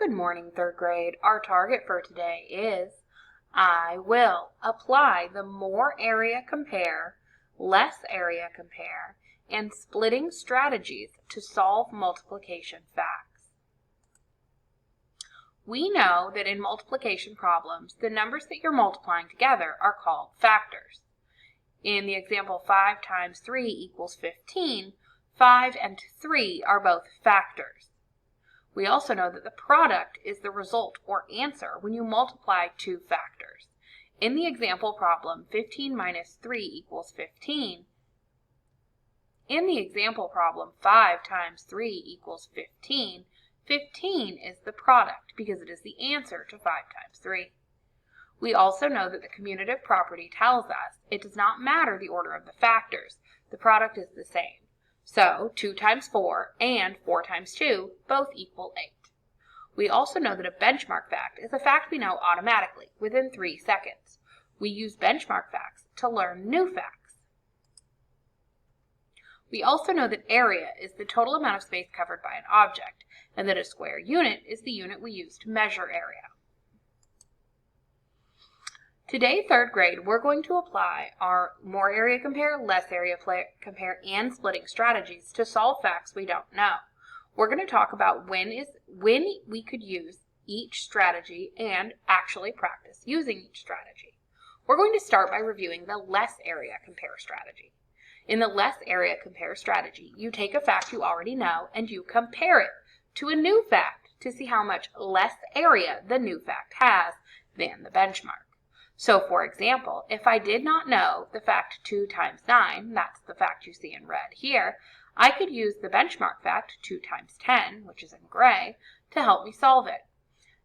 Good morning, third grade. Our target for today is I will apply the more area compare, less area compare, and splitting strategies to solve multiplication facts. We know that in multiplication problems, the numbers that you're multiplying together are called factors. In the example 5 times 3 equals 15, 5 and 3 are both factors. We also know that the product is the result or answer when you multiply two factors. In the example problem, 15 minus 3 equals 15. In the example problem, 5 times 3 equals 15. 15 is the product because it is the answer to 5 times 3. We also know that the commutative property tells us it does not matter the order of the factors. The product is the same. So 2 times 4 and 4 times 2 both equal 8. We also know that a benchmark fact is a fact we know automatically within 3 seconds. We use benchmark facts to learn new facts. We also know that area is the total amount of space covered by an object, and that a square unit is the unit we use to measure area. Today, third grade, we're going to apply our more area compare, less area compare, and splitting strategies to solve facts we don't know. We're going to talk about when we could use each strategy and actually practice using each strategy. We're going to start by reviewing the less area compare strategy. In the less area compare strategy, you take a fact you already know and you compare it to a new fact to see how much less area the new fact has than the benchmark. So, for example, if I did not know the fact 2 times 9, that's the fact you see in red here, I could use the benchmark fact 2 times 10, which is in gray, to help me solve it.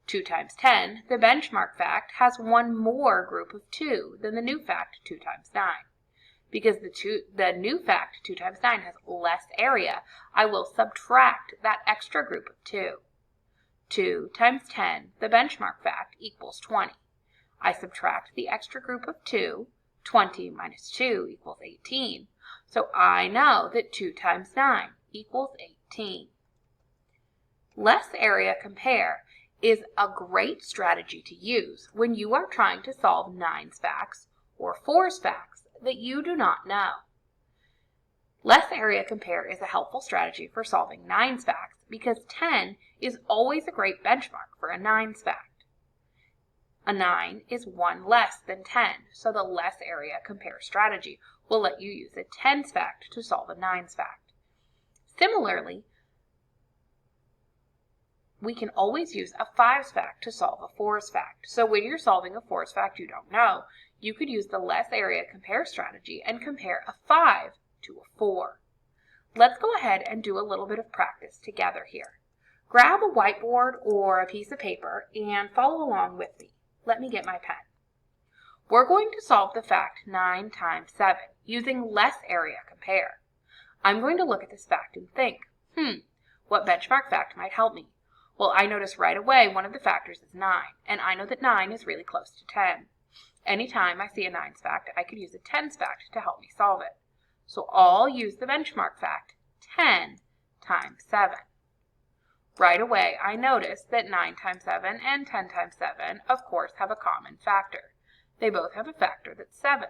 2 times 10, the benchmark fact, has one more group of 2 than the new fact 2 times 9. Because the new fact 2 times 9 has less area, I will subtract that extra group of 2. 2 times 10, the benchmark fact, equals 20. I subtract the extra group of 2, 20 minus 2 equals 18. So I know that 2 times 9 equals 18. Less area compare is a great strategy to use when you are trying to solve 9's facts or 4's facts that you do not know. Less area compare is a helpful strategy for solving 9's facts because 10 is always a great benchmark for a 9's fact. A 9 is 1 less than 10, so the less area compare strategy will let you use a 10's fact to solve a 9's fact. Similarly, we can always use a 5's fact to solve a 4's fact. So when you're solving a 4's fact you don't know, you could use the less area compare strategy and compare a 5 to a 4. Let's go ahead and do a little bit of practice together here. Grab a whiteboard or a piece of paper and follow along with me. Let me get my pen. We're going to solve the fact 9 times 7 using less area compare. I'm going to look at this fact and think, what benchmark fact might help me? Well, I notice right away one of the factors is 9, and I know that 9 is really close to 10. Anytime I see a 9's fact, I could use a 10's fact to help me solve it. So I'll use the benchmark fact 10 times 7. Right away, I notice that 9 times 7 and 10 times 7, of course, have a common factor. They both have a factor that's 7.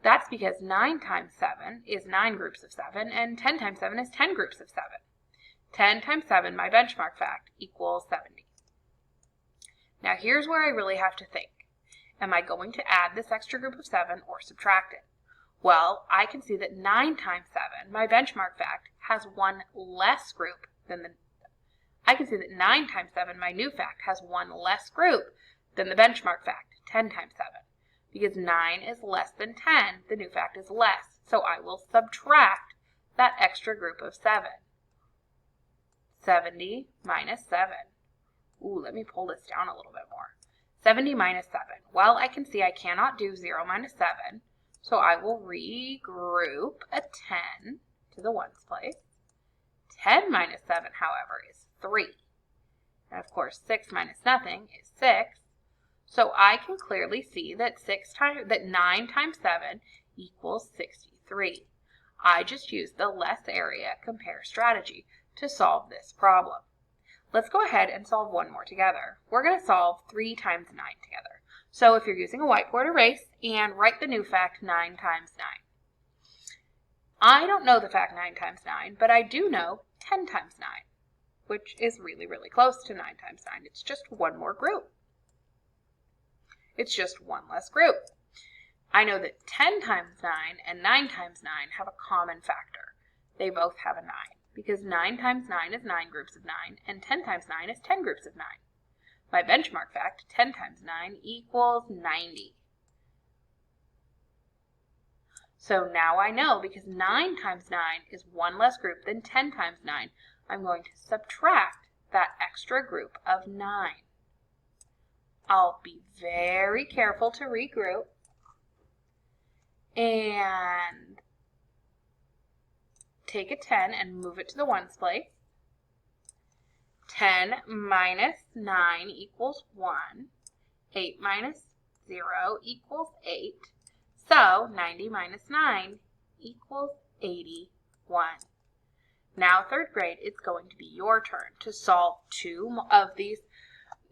That's because 9 times 7 is 9 groups of 7, and 10 times 7 is 10 groups of 7. 10 times 7, my benchmark fact, equals 70. Now here's where I really have to think. Am I going to add this extra group of 7 or subtract it? Well, I can see that 9 times 7, my benchmark fact, has one less group than I can see that 9 times 7, my new fact, has one less group than the benchmark fact, 10 times 7. Because 9 is less than 10, the new fact is less, so I will subtract that extra group of 7. 70 minus 7. Ooh, let me pull this down a little bit more. 70 minus 7. Well, I can see I cannot do 0 minus 7, so I will regroup a 10 to the ones place. 10 minus 7, however, is 3. And of course, 6 minus nothing is 6. So I can clearly see that 9 times 7 equals 63. I just used the less area compare strategy to solve this problem. Let's go ahead and solve one more together. We're going to solve 3 times 9 together. So if you're using a whiteboard, erase and write the new fact 9 times 9. I don't know the fact 9 times 9, but I do know 10 times 9, which is really, really close to 9 times 9. It's just one more group. It's just one less group. I know that 10 times 9 and 9 times 9 have a common factor. They both have a 9, because 9 times 9 is 9 groups of 9, and 10 times 9 is 10 groups of 9. My benchmark fact, 10 times 9 equals 90. So now I know, because 9 times 9 is one less group than 10 times 9, I'm going to subtract that extra group of 9. I'll be very careful to regroup and take a 10 and move it to the ones place. 10 minus 9 equals 1. 8 minus 0 equals 8. So 90 minus 9 equals 81. Now, 3rd grade, it's going to be your turn to solve 2 of these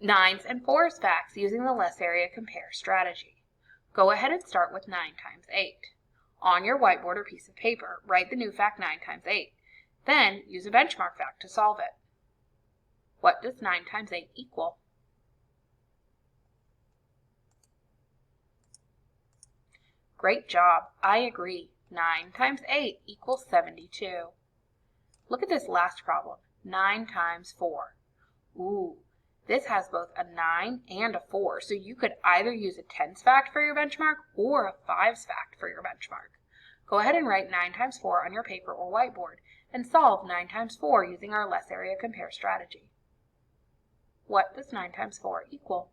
9s and 4s facts using the less area compare strategy. Go ahead and start with 9 times 8. On your whiteboard or piece of paper, write the new fact 9 times 8. Then use a benchmark fact to solve it. What does 9 times 8 equal? Great job. I agree. 9 times 8 equals 72. Look at this last problem. 9 times 4. Ooh, this has both a 9 and a 4, so you could either use a tens fact for your benchmark or a fives fact for your benchmark. Go ahead and write 9 times 4 on your paper or whiteboard and solve 9 times 4 using our less area compare strategy. What does 9 times 4 equal?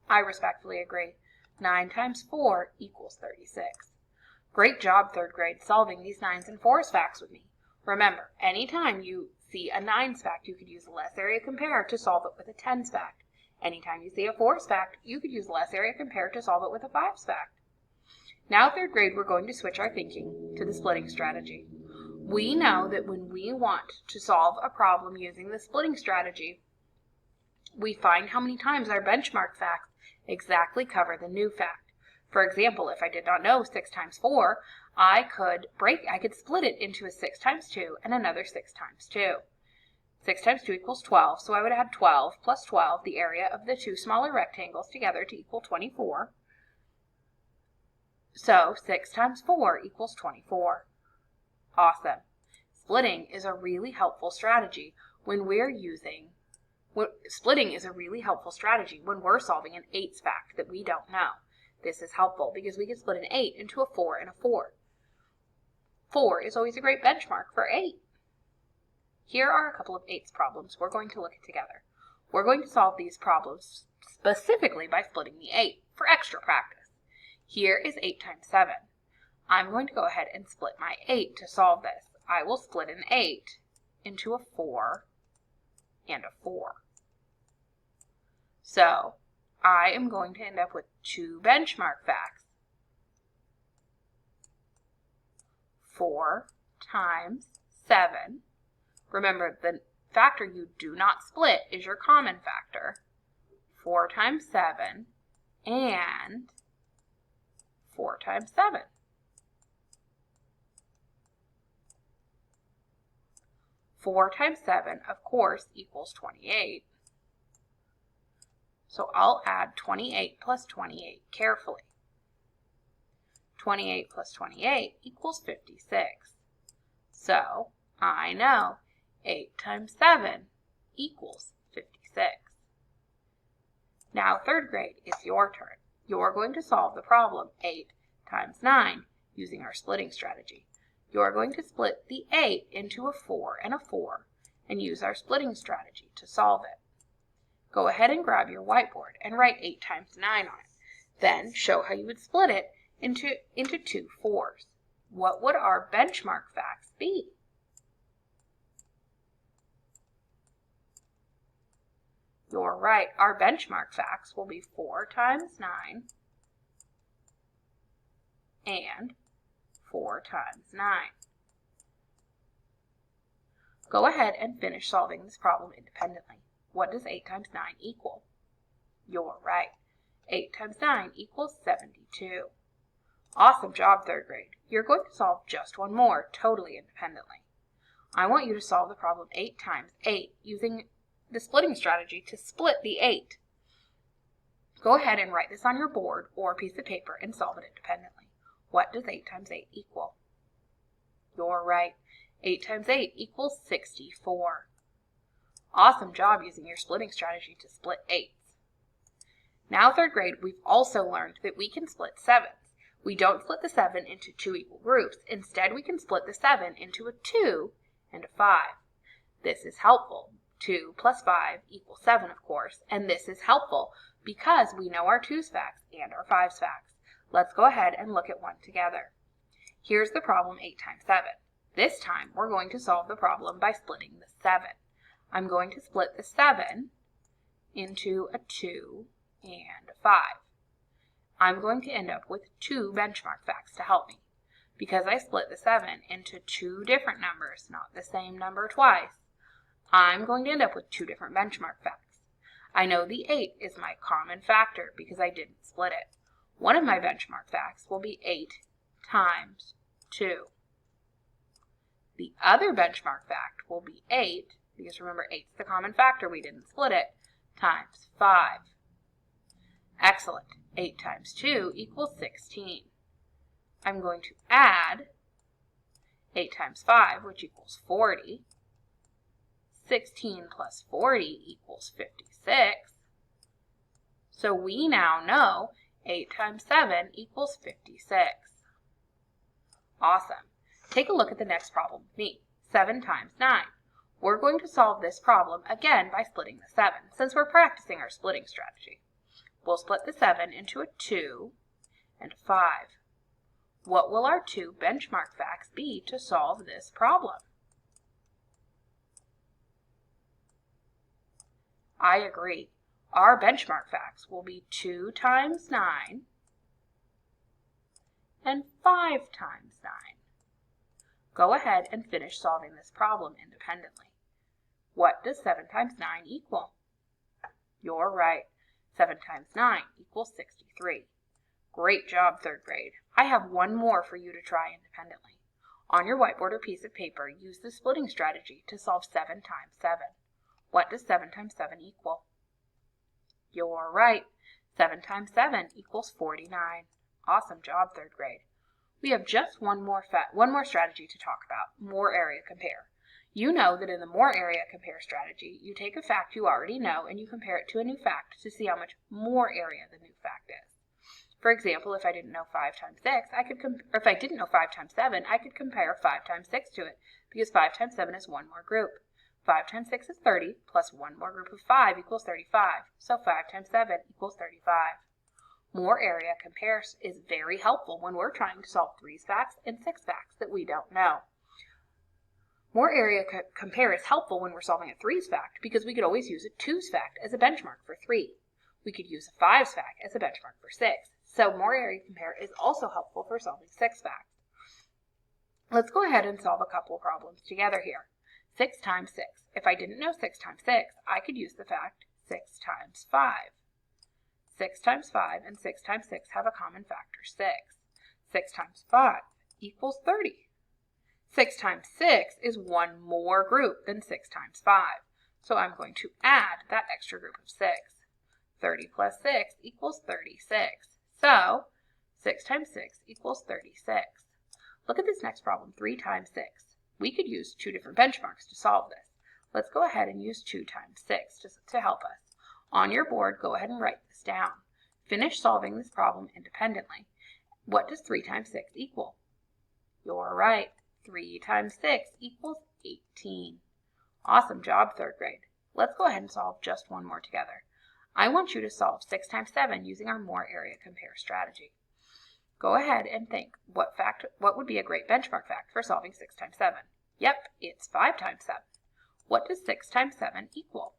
I respectfully agree. 9 times 4 equals 36. Great job, 3rd grade, solving these 9s and 4s facts with me. Remember, anytime you see a 9s fact, you could use less area compare to solve it with a 10s fact. Anytime you see a 4s fact, you could use less area compare to solve it with a 5s fact. Now, 3rd grade, we're going to switch our thinking to the splitting strategy. We know that when we want to solve a problem using the splitting strategy, we find how many times our benchmark facts exactly cover the new fact. For example, if I did not know 6 times 4, I could split it into a 6 times 2 and another 6 times 2. 6 times 2 equals 12, so I would add 12 plus 12, the area of the 2 smaller rectangles together, to equal 24. So 6 times 4 equals 24. Awesome. Splitting is a really helpful strategy when we're solving an 8's fact that we don't know. This is helpful because we can split an 8 into a 4 and a 4. 4 is always a great benchmark for 8. Here are a couple of 8's problems we're going to look at together. We're going to solve these problems specifically by splitting the 8 for extra practice. Here is 8 times 7. I'm going to go ahead and split my 8 to solve this. I will split an 8 into a 4 and a 4. So I am going to end up with 2 benchmark facts. 4 times 7. Remember, the factor you do not split is your common factor. 4 times 7 and 4 times 7. 4 times 7, of course, equals 28. So I'll add 28 plus 28 carefully. 28 plus 28 equals 56. So I know 8 times 7 equals 56. Now, 3rd grade, it's your turn. You're going to solve the problem 8 times 9 using our splitting strategy. You're going to split the 8 into a 4 and a 4 and use our splitting strategy to solve it. Go ahead and grab your whiteboard and write 8 times 9 on it. Then show how you would split it into 2 4s. What would our benchmark facts be? You're right. Our benchmark facts will be 4 times 9 and 4 times 9. Go ahead and finish solving this problem independently. What does 8 times 9 equal? You're right. 8 times 9 equals 72. Awesome job, third grade. You're going to solve just one more, totally independently. I want you to solve the problem 8 times 8 using the splitting strategy to split the 8. Go ahead and write this on your board or piece of paper and solve it independently. What does 8 times 8 equal? You're right. 8 times 8 equals 64. Awesome job using your splitting strategy to split 8s. Now, third grade, we've also learned that we can split 7s. We don't split the 7 into 2 equal groups. Instead, we can split the 7 into a 2 and a 5. This is helpful. 2 plus 5 equals 7, of course, and this is helpful because we know our 2's facts and our 5's facts. Let's go ahead and look at one together. Here's the problem 8 times 7. This time, we're going to solve the problem by splitting the 7. I'm going to split the 7 into a 2 and a 5. I'm going to end up with 2 benchmark facts to help me. Because I split the 7 into 2 different numbers, not the same number twice, I'm going to end up with 2 different benchmark facts. I know the 8 is my common factor because I didn't split it. One of my benchmark facts will be 8 times 2. The other benchmark fact will be 8, because remember 8 is the common factor, we didn't split it, times 5. Excellent. 8 times 2 equals 16. I'm going to add 8 times 5, which equals 40. 16 plus 40 equals 56. So we now know 8 times 7 equals 56. Awesome. Take a look at the next problem with me. 7 times 9. We're going to solve this problem again by splitting the 7, since we're practicing our splitting strategy. We'll split the 7 into a 2 and a 5. What will our 2 benchmark facts be to solve this problem? I agree. Our benchmark facts will be 2 times 9 and 5 times 9. Go ahead and finish solving this problem independently. What does 7 times 9 equal? You're right. 7 times 9 equals 63. Great job, third grade. I have one more for you to try independently. On your whiteboard or piece of paper, use the splitting strategy to solve 7 times 7. What does 7 times 7 equal? You're right. 7 times 7 equals 49. Awesome job, third grade. We have just one more strategy to talk about, more area compare. You know that in the more area compare strategy, you take a fact you already know and you compare it to a new fact to see how much more area the new fact is. For example, if I didn't know 5 times 6, if I didn't know 5 times 7, I could compare 5 times 6 to it, because 5 times 7 is one more group. 5 times 6 is 30, plus one more group of 5 equals 35, so 5 times 7 equals 35. More area compare is very helpful when we're trying to solve 3's facts and 6 facts that we don't know. More area compare is helpful when we're solving a 3's fact because we could always use a 2's fact as a benchmark for 3. We could use a 5's fact as a benchmark for 6. So more area compare is also helpful for solving 6 facts. Let's go ahead and solve a couple of problems together here. 6 times 6. If I didn't know 6 times 6, I could use the fact 6 times 5. 6 times 5 and 6 times 6 have a common factor, 6. 6 times 5 equals 30. 6 times 6 is one more group than 6 times 5. So I'm going to add that extra group of 6. 30 plus 6 equals 36. So 6 times 6 equals 36. Look at this next problem, 3 times 6. We could use 2 different benchmarks to solve this. Let's go ahead and use 2 times 6 to help us. On your board, go ahead and write this down. Finish solving this problem independently. What does 3 times 6 equal? You're right. 3 times 6 equals 18. Awesome job, third grade. Let's go ahead and solve just one more together. I want you to solve 6 times 7 using our more area compare strategy. Go ahead and think, what would be a great benchmark fact for solving 6 times 7? Yep, it's 5 times 7. What does 6 times 7 equal?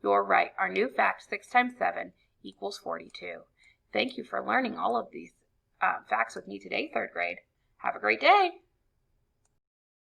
You're right. Our new fact, 6 times 7 equals 42. Thank you for learning all of these facts with me today, third grade. Have a great day.